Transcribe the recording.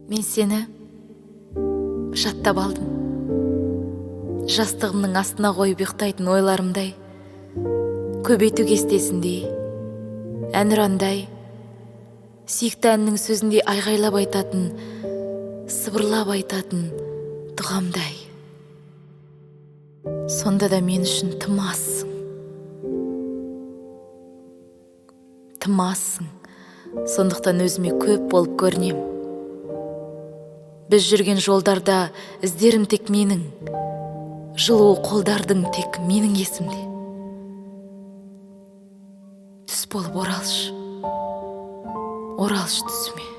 Мен сені жаттап алдым. Жастығымның астына қойып ұйықтайтын ойларымдай, көбейту кестесіндей, әнұрандай, сүйікті әннің сөзіндей айғайлап айтатын, сыбырлап айтатын дұғамдай. Сонда да мен үшін тым азсың. Тым азсың, сондықтан өзіме көп болып көрінем. Біз жүрген жолдарда іздерім тек менің, жылу қолдардың тек менің есімде. Түс болып оралшы, оралшы түсіме.